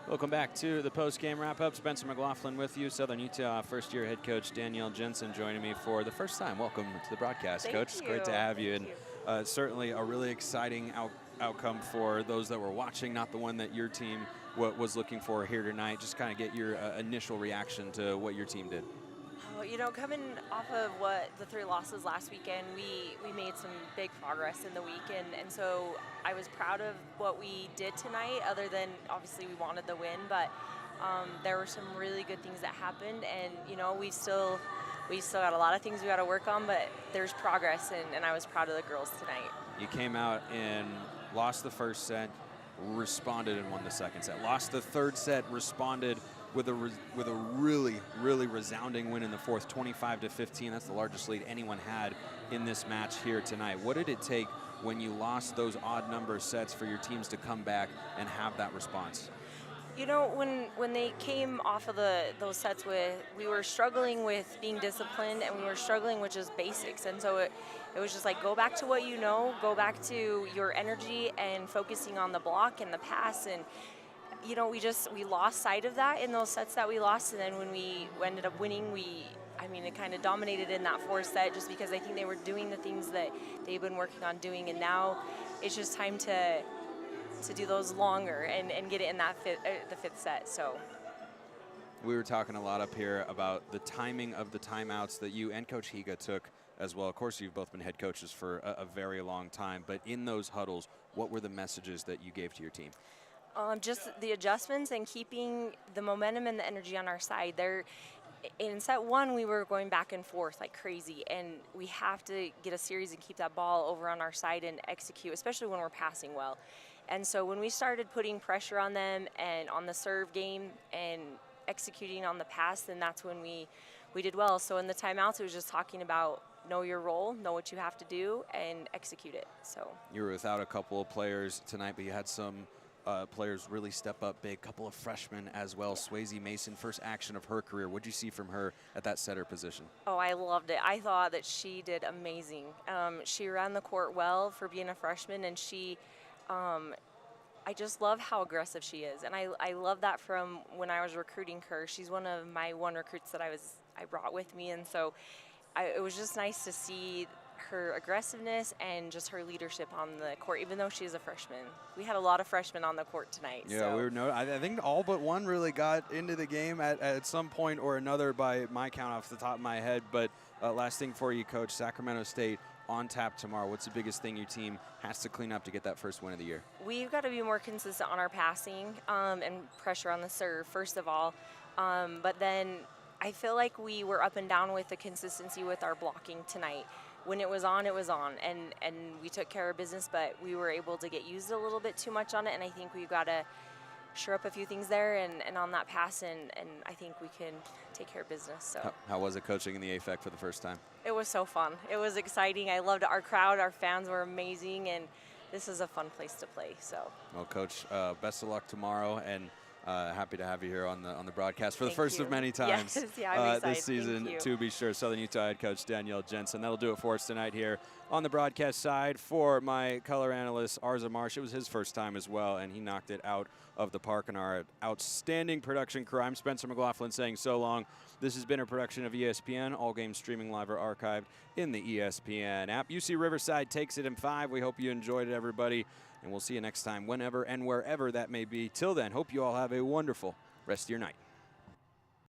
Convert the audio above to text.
Welcome back to the post-game wrap-up. Spencer McLaughlin with you, Southern Utah first-year head coach Danielle Jensen joining me for the first time. Welcome to the broadcast, Coach. It's great to have you. And certainly a really exciting outcome for those that were watching, not the one that your team was looking for here tonight. Just kind of get your initial reaction to what your team did. You know, coming off of what the 3 losses last weekend, we made some big progress in the week, and so I was proud of what we did tonight, other than obviously we wanted the win, but there were some really good things that happened, and you know, we still got a lot of things we got to work on, but there's progress, and I was proud of the girls tonight. You came out and lost the first set, responded and won the second set. Lost the third set, responded with a really resounding win in the fourth, 25-15. That's the largest lead anyone had in this match here tonight. What did it take when you lost those odd number sets for your teams to come back and have that response? You know, when they came off of those sets, we were struggling with being disciplined, and we were struggling with just basics, and so it was just like, go back to what you know, go back to your energy and focusing on the block and the pass, and you know, we lost sight of that in those sets that we lost, and then when we ended up winning, it kind of dominated in that fourth set, just because I think they were doing the things that they've been working on doing, and now it's just time to do those longer and get it in that the fifth set. So we were talking a lot up here about the timing of the timeouts that you and Coach Higa took as well. Of course, you've both been head coaches for a very long time, but in those huddles, what were the messages that you gave to your team? Just the adjustments and keeping the momentum and the energy on our side. In set 1, we were going back and forth like crazy, and we have to get a series and keep that ball over on our side and execute, especially when we're passing well. And so when we started putting pressure on them and on the serve game and executing on the pass, then that's when we did well. So in the timeouts, it was just talking about know your role, know what you have to do, and execute it. So you were without a couple of players tonight, but you had some players really step up big, couple of freshmen as well. Yeah. Swayze Mason, first action of her career. What did you see from her at that setter position? Oh, I loved it. I thought that she did amazing. She ran the court well for being a freshman, and I just love how aggressive she is, and I love that from when I was recruiting her. She's one of my recruits that I brought with me, and so it was just nice to see her aggressiveness and just her leadership on the court, even though she's a freshman. We had a lot of freshmen on the court tonight. Yeah, so. I think all but one really got into the game at some point or another by my count off the top of my head. But last thing for you, Coach, Sacramento State on tap tomorrow. What's the biggest thing your team has to clean up to get that first win of the year? We've got to be more consistent on our passing and pressure on the serve, first of all. But then I feel like we were up and down with the consistency with our blocking tonight. When it was on, and we took care of business, but we were able to get used a little bit too much on it, and I think we've got to shore up a few things there and on that pass, and I think we can take care of business. So how was it coaching in the AFEC for the first time? It was so fun. It was exciting. I loved our crowd. Our fans were amazing, and this is a fun place to play. So well, Coach, best of luck tomorrow, and happy to have you here on the broadcast for the Thank first you. of many times yes, yeah, I'm excited. this season, to be sure. Southern Utah head coach Danielle Jensen. That'll do it for us tonight here on the broadcast side. For my color analyst, Arza Marsh, it was his first time as well, and he knocked it out of the park. And our outstanding production crew, I'm Spencer McLaughlin saying so long. This has been a production of ESPN. All games streaming live or archived in the ESPN app. UC Riverside takes it in 5. We hope you enjoyed it, everybody. And we'll see you next time, whenever and wherever that may be. Till then, hope you all have a wonderful rest of your night.